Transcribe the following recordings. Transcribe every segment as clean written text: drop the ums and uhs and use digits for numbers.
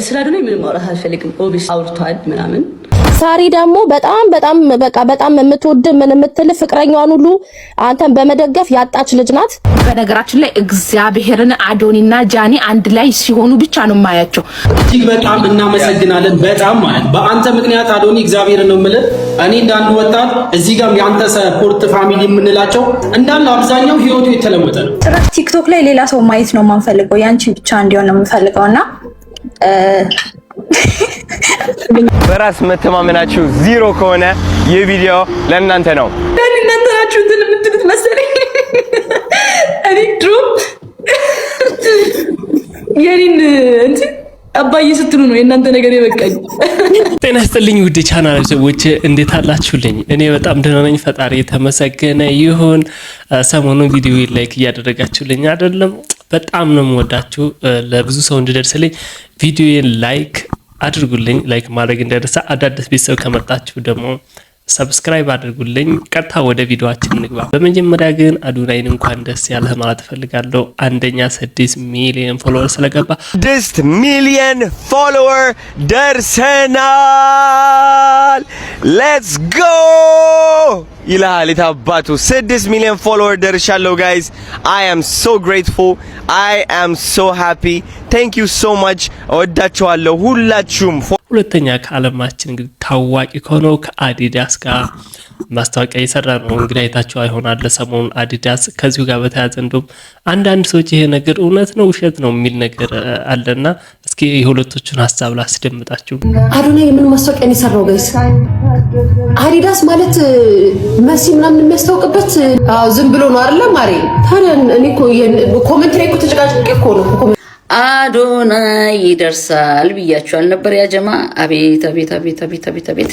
ስላዶነኝ ምንም ማውራት አልፈልግም። ኦቢስ አውርቷል ምናምን። ሳሪ ደግሞ በጣም የምትወድ ምን የምትል ፍቅረኛዋን ሁሉ አንተን በመደገፍ ያጣች ልጅ ናት። በነገራችን ላይ እግዚአብሔርን አዶኒና ጃኒ አንድ ላይ ሲሆኑ ብቻ ነው የማያቸው። እጅግ በጣም እናመሰግናለን። በጣም ማለት በአንተ ምክንያት አዶኒ እግዚአብሔርን ነው የምልህ። እኔ እንዳንዱ ወጣት እዚህ ጋር ያንተ ሰፖርት ፋሚሊ የምንላቸው እንዳለ አብዛኛው ህይወቱ የተለወጠ ነው። ቲክቶክ ላይ ሌላ ሰው ማየት ነው የማንፈልገው፣ ያንቺ ብቻ እንዲሆን ነው የምንፈልገውና በራስ መተማመናችሁ ዜሮ ከሆነ ይህ ቪዲዮ ለእናንተ ነው። እናንተ ናችሁ እንትን የምትሉት መሰለኝ። እኔ ድሮ የኔን እንትን አባዬ ስትሉ ነው የእናንተ ነገር የበቃኝ። ጤና ይስጥልኝ ውድ ቻናል ሰዎች እንዴት አላችሁልኝ? እኔ በጣም ደህና ነኝ፣ ፈጣሪ የተመሰገነ ይሁን። ሰሞኑን ቪዲዮ ላይክ እያደረጋችሁልኝ አይደለም? በጣም ነው የምወዳችሁ። ለብዙ ሰው እንዲደርስልኝ ቪዲዮዬን ላይክ አድርጉልኝ። ላይክ ማድረግ እንዳይረሳ። አዳዲስ ቤተሰብ ከመጣችሁ ደግሞ ሰብስክራይብ አድርጉልኝ። ቀጥታ ወደ ቪዲዮአችን እንግባ። በመጀመሪያ ግን አዶናይን እንኳን ደስ ያለህ ማለት ፈልጋለሁ። አንደኛ 6 ሚሊዮን ፎሎወር ስለገባ 6 ሚሊዮን ፎሎወር ደርሰናል። ሌትስ ጎ ይላል የታባቱ 6 ሚሊዮን ፎሎወር ደርሻለሁ ጋይስ። I am so grateful, I am so happy, thank you so much። እወዳችኋለሁ ሁላችሁም። ሁለተኛ ከዓለማችን እንግዲህ ታዋቂ ከሆነው ከአዲዳስ ጋር ማስታወቂያ እየሰራ ነው። እንግዲህ አይታችሁ ይሆናል ሰሞኑን አዲዳስ ከዚሁ ጋር በተያያዘ እንደውም አንዳንድ ሰዎች ይሄ ነገር እውነት ነው ውሸት ነው የሚል ነገር አለና እስኪ የሁለቶቹን ሀሳብ ላስደምጣችሁ። አዶናይ የምን ማስታወቂያ ነው የሰራው ጋይስ? አዲዳስ ማለት መሲ ምናምን የሚያስታውቅበት ዝም ብሎ ነው አይደለም ማሪ? ታዲያ እኔ እኮ ኮሜንት ላይ እኮ ተጨቃጭቄ እኮ ነው አዶናይ ይደርሳል ብያችኋል ነበር ያ ጀማ። አቤት አቤት አቤት አቤት አቤት አቤት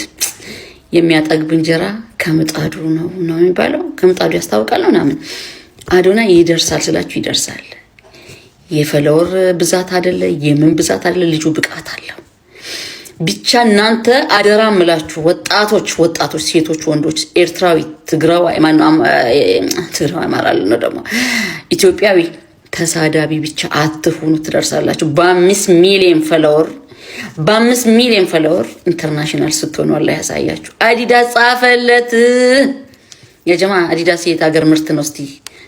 የሚያጠግብ እንጀራ ከምጣዱ ነው የሚባለው። ከምጣዱ ያስታውቃል ነው ምናምን። አዶናይ ይደርሳል ስላችሁ ይደርሳል። የፈለወር ብዛት አይደለ የምን ብዛት አይደለ፣ ልጁ ብቃት አለው። ብቻ እናንተ አደራ ምላችሁ ወጣቶች፣ ሴቶች፣ ወንዶች፣ ኤርትራዊ፣ ትግራዋይ ማለት ነው ደግሞ ኢትዮጵያዊ ተሳዳቢ ብቻ አትሁኑ፣ ትደርሳላችሁ። በ5 ሚሊዮን ፎሎወር ኢንተርናሽናል ስትሆኑ አላህ ያሳያችሁ። አዲዳስ ጻፈለት የጀማ። አዲዳስ የት ሀገር ምርት ነው? እስቲ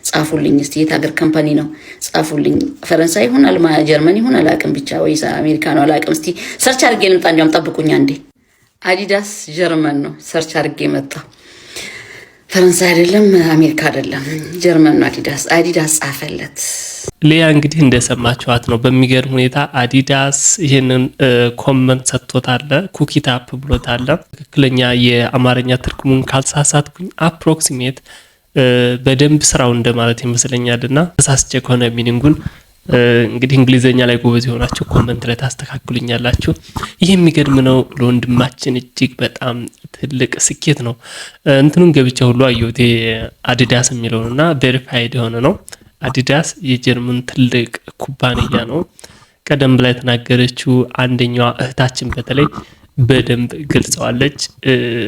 ጻፉልኝ። እስቲ የት ሀገር ካምፓኒ ነው? ጻፉልኝ። ፈረንሳይ ይሁን ጀርመን ይሁን አላውቅም፣ ብቻ ወይስ አሜሪካ ነው አላውቅም። እስቲ ሰርች አድርጌ ልምጣ። እንዲያውም ጠብቁኝ አንዴ። አዲዳስ ጀርመን ነው ሰርች አድርጌ መጣ። ፈረንሳይ አይደለም አሜሪካ አይደለም ጀርመን ነው። አዲዳስ ጻፈለት። ሊያ እንግዲህ እንደሰማችኋት ነው። በሚገርም ሁኔታ አዲዳስ ይሄንን ኮመንት ሰጥቶታል፣ ኩኪታፕ ብሎታል። ትክክለኛ የአማርኛ ትርጉሙን ካልሳሳትኩኝ አፕሮክሲሜት በደንብ ስራው እንደማለት ይመስለኛልና ተሳስቼ ከሆነ ሚኒንጉን እንግዲህ እንግሊዘኛ ላይ ጎበዝ የሆናችሁ ኮመንት ላይ ታስተካክሉኛላችሁ። ይሄ የሚገርም ነው። ለወንድማችን እጅግ በጣም ትልቅ ስኬት ነው። እንትኑን ገብቼ ሁሉ አየሁት አዲዳስ የሚለውና ቬሪፋይድ የሆነ ነው። አዲዳስ የጀርመን ትልቅ ኩባንያ ነው። ቀደም ብላ የተናገረችው አንደኛዋ እህታችን በተለይ በደንብ ገልጸዋለች።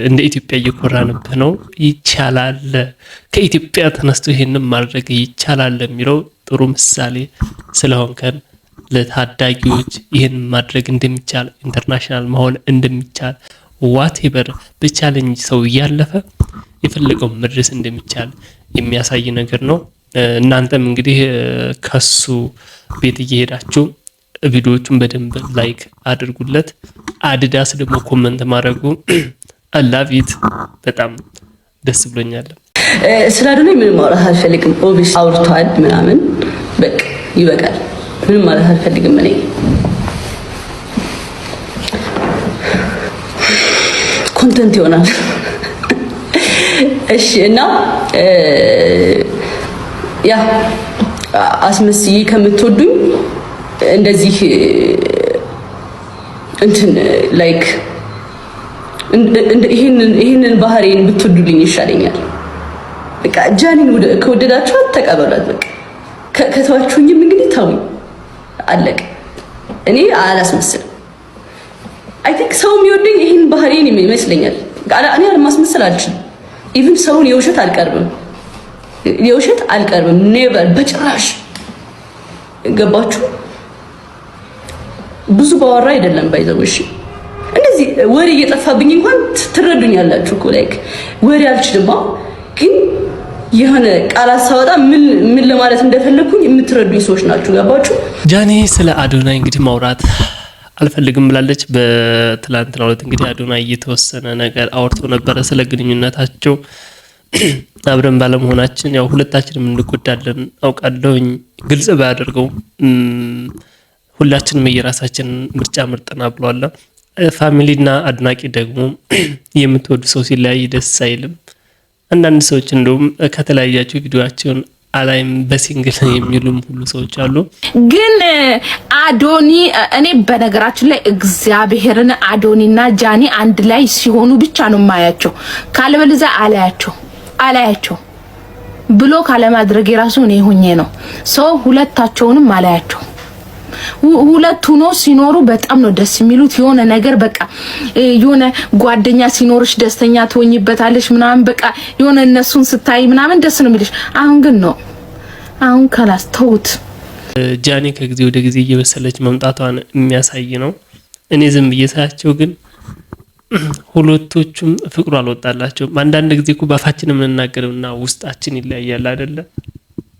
እንደ ኢትዮጵያ እየኮራንብህ ነው፣ ይቻላል፣ ከኢትዮጵያ ተነስቶ ይሄንን ማድረግ ይቻላል የሚለው ጥሩ ምሳሌ ስለሆንከን ለታዳጊዎች ይህን ማድረግ እንደሚቻል ኢንተርናሽናል መሆን እንደሚቻል ዋቴቨር በቻሌንጅ ሰው እያለፈ የፈለገው መድረስ እንደሚቻል የሚያሳይ ነገር ነው። እናንተም እንግዲህ ከሱ ቤት እየሄዳችሁ ቪዲዮዎቹን በደንብ ላይክ አድርጉለት። አዲዳስ ደግሞ ኮመንት ማድረጉ አላቪት በጣም ደስ ብሎኛል። ስላዶነኝ ምንም ማውራት አልፈልግም። ኦቢስ አውርቷል ምናምን በቃ ይበቃል። ምንም ማለት አልፈልግም። እኔ ኮንተንት ይሆናል። እሺ እና ያ አስመስዬ ከምትወዱኝ እንደዚህ እንትን ላይክ ይሄንን ባህሪን ብትወዱልኝ ይሻለኛል። በቃ ጃኒን ከወደዳችኋት ተቀበሏት። በቃ ከተዋችሁኝም እንግዲህ ተውኝ፣ አለቀ። እኔ አላስመስልም። አይ ቲንክ ሰው የሚወደኝ ይሄን ባህሪን ይመስለኛል። እኔ አለማስመሰል አልችልም። ኢቭን ሰውን የውሸት አልቀርብም ኔቨር፣ በጭራሽ። ገባችሁ? ብዙ ባወራ አይደለም ባይዘው እሺ እንደዚህ ወሬ እየጠፋብኝ እንኳን ትረዱኛላችሁ እኮ ላይክ ወሬ አልችልም ግን የሆነ ቃላት ሳወጣ ምን ለማለት እንደፈለኩኝ የምትረዱኝ ሰዎች ናችሁ ገባችሁ ጃኒ ስለ አዶናይ እንግዲህ ማውራት አልፈልግም ብላለች በትላንትናው ዕለት እንግዲህ አዶናይ የተወሰነ ነገር አውርቶ ነበር ስለ ግንኙነታቸው አብረን ባለመሆናችን ያው ሁለታችንም እንጎዳለን አውቃለሁኝ ግልጽ ባያደርገው ሁላችንም የራሳችን ምርጫ ምርጥና ብሏል ፋሚሊና አድናቂ ደግሞ የምትወዱ ሰው ሲለያይ ደስ አይልም አንዳንድ ሰዎች እንደውም ከተለያያቸው ቪዲዮአቸውን አላይም በሲንግል የሚሉም ሁሉ ሰዎች አሉ ግን አዶኒ እኔ በነገራችን ላይ እግዚአብሔርን አዶኒና ጃኒ አንድ ላይ ሲሆኑ ብቻ ነው ማያቸው ካልበለዚያ አላያቸው ብሎ ካለማድረግ የራሱ እኔ ሆኜ ነው ሰው ሁለታቸውንም አላያቸው ሁለቱ ነው ሲኖሩ በጣም ነው ደስ የሚሉት የሆነ ነገር በቃ የሆነ ጓደኛ ሲኖርሽ ደስተኛ ትሆኝበታለሽ ምናምን በቃ የሆነ እነሱን ስታይ ምናምን ደስ ነው የሚልሽ አሁን ግን ነው አሁን ካላስተውት ጃኒ ከጊዜ ወደ ጊዜ እየበሰለች መምጣቷን የሚያሳይ ነው እኔ ዝም ብየሳቸው ግን ሁለቶቹም ፍቅሩ አልወጣላቸውም አንዳንድ ጊዜ እኮ ባፋችን የምንናገረውና ውስጣችን ይለያያል አይደለ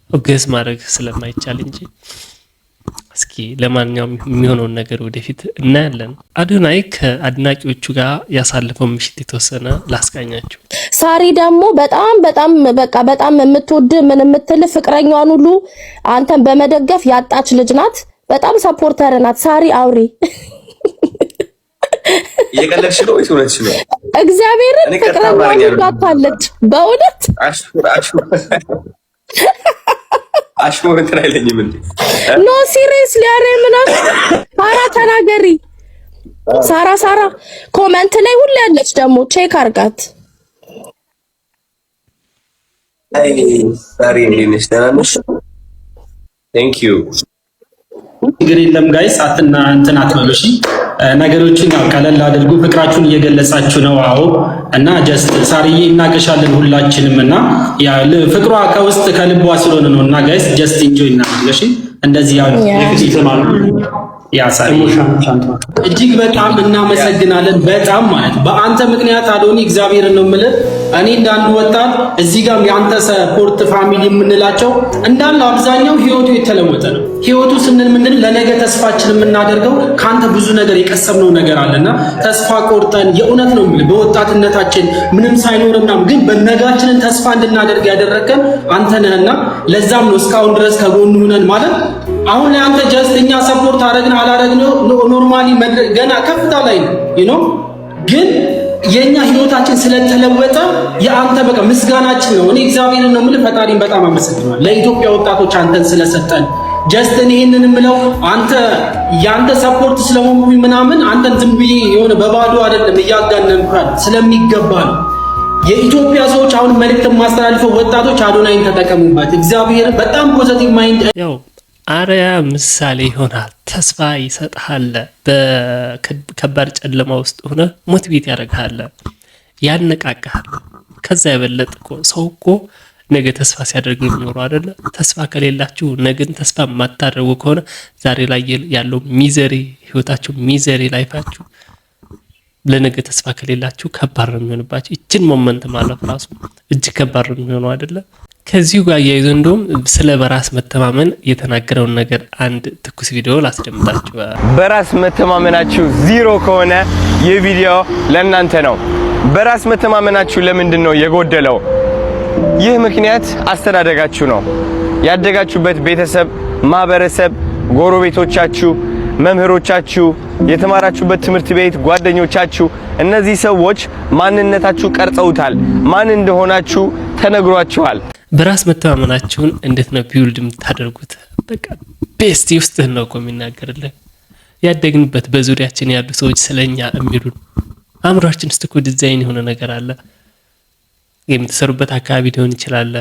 ኦገስ ማድረግ ስለማይቻል እንጂ እስኪ ለማንኛውም የሚሆነውን ነገር ወደፊት እናያለን አዶናይ ከአድናቂዎቹ ጋር ያሳለፈው ምሽት የተወሰነ ላስቃኛችሁ ሳሪ ደግሞ በጣም የምትወድ ምን የምትል ፍቅረኛዋን ሁሉ አንተን በመደገፍ ያጣች ልጅ ናት በጣም ሰፖርተር ናት ሳሪ አውሪ የቀለድሽ ነው ወይስ እውነትሽ ነው እግዚአብሔርን ፍቅረኛዋን ሁሉ አጣለች በእውነት አሽሙር እንትን አይለኝም እንዴ ኖ ሲሪየስሊ አሬ ምናምን ሳራ ተናገሪ ሳራ ኮሜንት ላይ ሁሉ ያለች ደግሞ ቼክ አርጋት አይ ሳሪ እንዴት ነሽ ቴንክ ዩ እንግዲህ ለም ጋይስ አትና እንትን አትበሉሽ ነገሮችን ያው ቀለል አድርጉ ፍቅራችሁን እየገለጻችሁ ነው አዎ እና ጀስት ሳሪዬ እናቀሻለን ሁላችንም እና ያ ፍቅሯ ከውስጥ ከልቧ ስለሆነ ነው እና ጋይስ ጀስት ኢንጆይ እናድርገሽ እንደዚህ ያው የፍቅር ተማሩ ያሳይ እጅግ በጣም እናመሰግናለን በጣም ማለት በአንተ ምክንያት አዶኒ እግዚአብሔርን ነው የምልህ እኔ እንዳንዱ ወጣት እዚህ ጋር ያንተ ሰፖርት ፋሚሊ የምንላቸው እንዳለ አብዛኛው ህይወቱ የተለወጠ ነው ህይወቱ ስንል ምንድን ለነገ ተስፋችን የምናደርገው ካንተ ብዙ ነገር የቀሰምነው ነገር አለና ተስፋ ቆርጠን የእውነት ነው የምልህ በወጣትነታችን ምንም ሳይኖርና ግን በነጋችንን ተስፋ እንድናደርግ ያደረከን አንተ ነህና ለዛም ነው እስካሁን ድረስ ከጎኑ ሆነን ማለት አሁን ላይ አንተ ጀስት እኛ ሰፖርት አደረግን አላደረግነው ኖርማሊ ገና ከፍታ ላይ ነው ግን የኛ ህይወታችን ስለተለወጠ የአንተ በቃ ምስጋናችን ነው እኔ እግዚአብሔርን ነው የምልህ ፈጣሪን በጣም አመሰግናለሁ ለኢትዮጵያ ወጣቶች አንተን ስለሰጠን ጀስት እኔን የምለው አንተ ያንተ ሰፖርት ስለሆንኩኝ ምናምን አንተን ዝም ብዬ የሆነ በባዶ አይደለም እያጋነንኩህ ስለሚገባ ነው የኢትዮጵያ ሰዎች አሁን መልእክት ማስተላልፈው ወጣቶች አዶናይን ተጠቀሙበት እግዚአብሔር በጣም ፖዚቲቭ ማይንድ ያው አሪያ ምሳሌ ይሆናል ተስፋ ይሰጣል በከባድ ጨለማ ውስጥ ሆነ ሞቲቬት ያደርጋል ያነቃቃል ከዛ የበለጠ ሰው እኮ ነገ ተስፋ ሲያደርግ ነው አይደለ ተስፋ ከሌላችሁ ነገን ተስፋ ማታደርጉ ከሆነ ዛሬ ላይ ያለው ሚዘሪ ህይወታችሁ ሚዘሪ ላይፋችሁ ለነገ ተስፋ ከሌላችሁ ከባድ ነው የሚሆንባችሁ እቺን ሞመንት ማለፍ ራሱ እጅግ ከባድ ነው የሚሆነው አይደለ ከዚሁ ጋር ያይዞ እንደውም ስለ በራስ መተማመን የተናገረውን ነገር አንድ ትኩስ ቪዲዮ ላስደምጣችሁ በራስ መተማመናችሁ ዜሮ ከሆነ ይህ ቪዲዮ ለእናንተ ነው በራስ መተማመናችሁ ለምንድን ነው የጎደለው ይህ ምክንያት አስተዳደጋችሁ ነው ያደጋችሁበት ቤተሰብ ማህበረሰብ ጎረቤቶቻችሁ መምህሮቻችሁ የተማራችሁበት ትምህርት ቤት ጓደኞቻችሁ እነዚህ ሰዎች ማንነታችሁ ቀርጸውታል ማን እንደሆናችሁ ተነግሯችኋል በራስ መተማመናችሁን እንዴት ነው ቢውልድ የምታደርጉት በቃ ቤስት ውስጥ ነው የሚናገርልን ያደግንበት በዙሪያችን ያሉ ሰዎች ስለኛ የሚሉን አምራችን ስትኮ ዲዛይን የሆነ ነገር አለ የምትሰሩበት አካባቢ ሊሆን ይችላል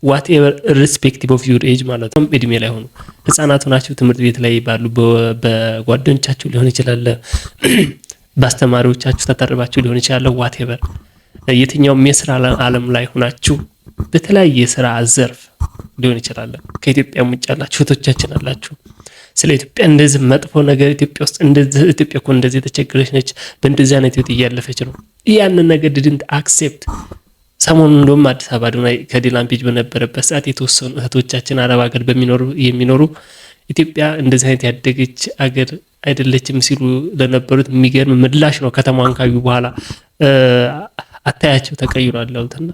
whatever irrespective of your age ማለት ነው እድሜ ላይ ሆኖ ህፃናት ሆናችሁ ትምህርት ቤት ላይ ባሉ በጓደኞቻችሁ ሊሆን ይችላል በአስተማሪዎቻችሁ ተተርባችሁ ሊሆን ይችላል whatever የትኛውም የሥራ ዓለም ላይ ሆናችሁ በተለያየ የሥራ ዘርፍ ሊሆን ይችላል ከኢትዮጵያ ውጭ ያላችሁ እህቶቻችን አላችሁ ስለ ኢትዮጵያ እንደዚህ መጥፎ ነገር ኢትዮጵያ ውስጥ እንደዚህ ኢትዮጵያ እኮ እንደዚህ የተቸገረች ነች፣ በእንደዚህ አይነት ህይወት እያለፈች ነው። ያንን ነገር didn't accept። ሰሞኑን እንደውም አዲስ አበባ ዱናይ ከዲላን ፔጅ በነበረበት ሰዓት የተወሰኑ እህቶቻችን አረብ ሀገር የሚኖሩ ኢትዮጵያ እንደዚህ አይነት ያደገች አገር አይደለችም ሲሉ ለነበሩት የሚገርም ምላሽ ነው። ከተማዋን ካዩ በኋላ አታያቸው ተቀይሯል ያሉትና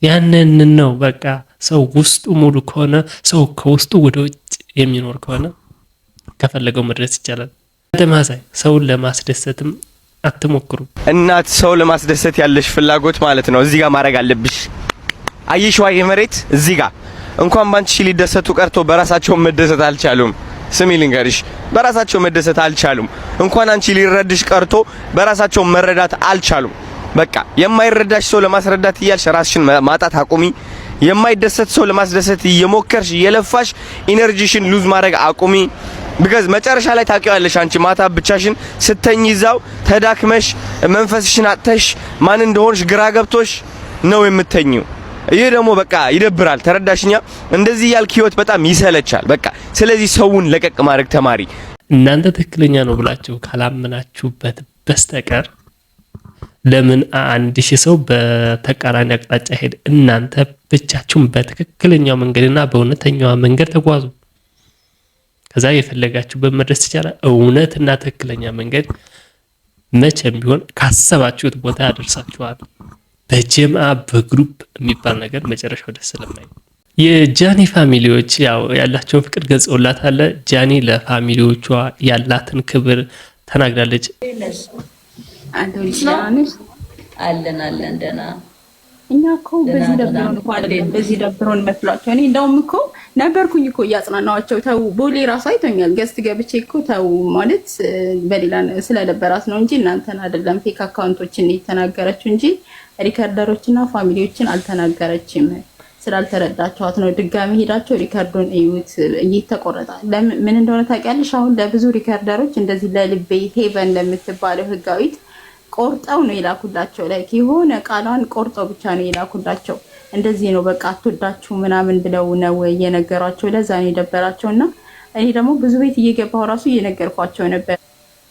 ያንን ነው በቃ ሰው ውስጡ ሙሉ ከሆነ ሰው ከውስጡ ወደ ውጭ የሚኖር ከሆነ ከፈለገው መድረስ ይቻላል። ተማሳይ ሰውን ለማስደሰትም አትሞክሩ። እናት ሰው ለማስደሰት ያለሽ ፍላጎት ማለት ነው እዚህ ጋር ማድረግ አለብሽ። አይሽዋ የመሬት እዚህ ጋር እንኳን ባንቺ ሊደሰቱ ቀርቶ በራሳቸው መደሰት አልቻሉም። ስሚ ልንገርሽ፣ በራሳቸው መደሰት አልቻሉም። እንኳን አንቺ ሊረድሽ ቀርቶ በራሳቸው መረዳት አልቻሉም። በቃ የማይረዳሽ ሰው ለማስረዳት እያልሽ ራስሽን ማጣት አቁሚ። የማይደሰት ሰው ለማስደሰት እየሞከርሽ እየለፋሽ ኢነርጂሽን ሉዝ ማድረግ አቁሚ። ቢካዝ መጨረሻ ላይ ታውቂዋለሽ አንቺ ማታ ብቻሽን ስተኝ ይዛው ተዳክመሽ መንፈስሽን አጥተሽ ማን እንደሆንሽ ግራ ገብቶሽ ነው የምተኝው። ይሄ ደግሞ በቃ ይደብራል። ተረዳሽኛ? እንደዚህ ያልክ ህይወት በጣም ይሰለቻል። በቃ ስለዚህ ሰውን ለቀቅ ማድረግ ተማሪ። እናንተ ትክክለኛ ነው ብላችሁ ካላመናችሁበት በስተቀር ለምን 1000 ሰው በተቃራኒ አቅጣጫ ሄድ? እናንተ ብቻችሁን በትክክለኛው መንገድና በእውነተኛው መንገድ ተጓዙ። ከዛ የፈለጋችሁበት መድረስ ይቻላል። እውነትና ትክክለኛ መንገድ መቼም ቢሆን ካሰባችሁት ቦታ ያደርሳችኋል። በጀምዓ በግሩፕ የሚባል ነገር መጨረሻው ደስ ስለማይ የጃኒ ፋሚሊዎች ያው ያላቸውን ፍቅር ገልጸውላታል። ጃኒ ለፋሚሊዎቿ ያላትን ክብር ተናግራለች። አለን ደህና እኛ እኮ በዚህ ደብሮን መስሏቸው። እኔ እንደውም እኮ ነበርኩኝ እኮ እያጽናናዋቸው። ተው ቦሌ ራሱ አይቶኛል። ገስት ገብቼ እኮ ተው ማለት በሌላ ስለደበራት ነው እንጂ እናንተን አይደለም ፌክ አካውንቶችን የተናገረችው እንጂ ሪከርደሮችና ፋሚሊዎችን አልተናገረችም። ስላልተረዳችኋት ነው። ድጋሚ ሄዳቸው ሪከርዱን እዩት። እየተቆረጣ ምን እንደሆነ ታውቂያለሽ? አሁን ለብዙ ሪከርደሮች እንደዚህ ለልቤ ሄቨን ለምትባለው ህጋዊት ቆርጠው ነው የላኩላቸው። ላይክ የሆነ ቃሏን ቆርጠው ብቻ ነው የላኩላቸው። እንደዚህ ነው በቃ አትወዳችሁ ምናምን ብለው ነው የነገሯቸው። ለዛ ነው የደበራቸው። እና እኔ ደግሞ ብዙ ቤት እየገባሁ ራሱ እየነገርኳቸው ነበር፣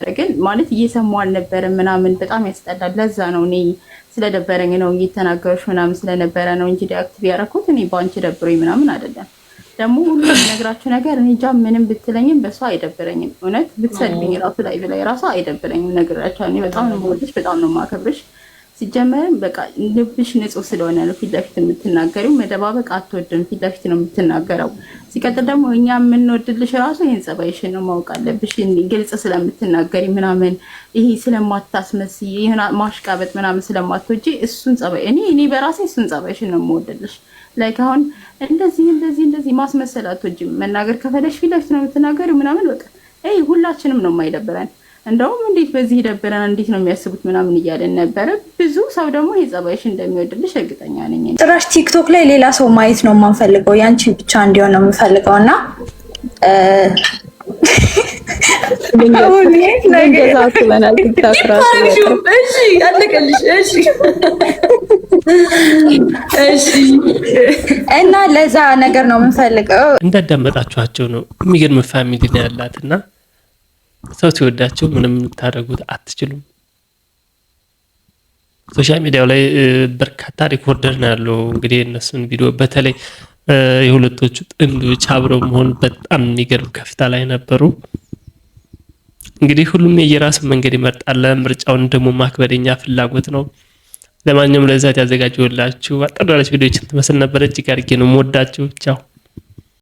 ግን ማለት እየሰሙ አልነበረም ምናምን። በጣም ያስጠላል። ለዛ ነው እኔ ስለደበረኝ ነው እየተናገሩሽ ምናምን ስለነበረ ነው እንጂ ዲአክቲቭ ያደረኩት እኔ ባንቺ ደብሮኝ ምናምን አይደለም። ደግሞ ሁሉ የነግራችሁ ነገር እኔ ጃ ምንም ብትለኝም በሷ አይደብረኝም። እውነት ብትሰድብኝ ራሱ ላይ ብላይ ራሱ አይደብረኝም። ነግራችሁ እኔ በጣም ነው የምወድሽ፣ በጣም ነው የማከብርሽ። ሲጀመርም በቃ ልብሽ ንጹህ ስለሆነ ነው ፊት ለፊት የምትናገሪው። መደባበቅ አትወድም፣ ፊት ለፊት ነው የምትናገረው። ሲቀጥል ደግሞ እኛ የምንወድልሽ ራሱ ይሄን ጸባይሽን ነው ማወቅ አለብሽ። ግልጽ ስለምትናገሪ ምናምን ይሄ ስለማታስመስይ ይሄን ማሽቃበጥ ምናምን ስለማትወጂ እሱን ጸባይ እኔ በራሴ እሱን ጸባይሽን ነው የምወድልሽ። ላይክ አሁን እንደዚህ ማስመሰል አትወጂም። መናገር ከፈለሽ ፊት ለፊት ነው የምትናገሪው ምናምን በቃ ሁላችንም ነው የማይደብረን። እንደውም እንዴት በዚህ ይደብረን እንዴት ነው የሚያስቡት ምናምን እያለን ነበረ። ብዙ ሰው ደግሞ የጸባይሽ እንደሚወድልሽ እርግጠኛ ነኝ። ጭራሽ ቲክቶክ ላይ ሌላ ሰው ማየት ነው የማንፈልገው፣ ያንቺ ብቻ እንዲሆን ነው የምፈልገው። እና እና ለዛ ነገር ነው የምንፈልገው። እንዳዳመጣችኋቸው ነው። የሚገርም ፋሚሊ ነው ያላትና ሰው ሲወዳቸው ምንም ታደርጉት አትችሉም። ሶሻል ሚዲያው ላይ በርካታ ሪኮርደር ነው ያለው። እንግዲህ እነሱን ቪዲዮ በተለይ የሁለቶቹ ጥንዶች አብረው መሆን በጣም የሚገርም ከፍታ ላይ ነበሩ። እንግዲህ ሁሉም የየራሱ መንገድ ይመርጣል። ምርጫውን ደግሞ ማክበደኛ ፍላጎት ነው። ለማንኛውም ለዛት ያዘጋጀሁላችሁ አጠር ያለች ቪዲዮችን ትመስል ነበር። እጅግ አድርጌ ነው የምወዳችሁ። ቻው።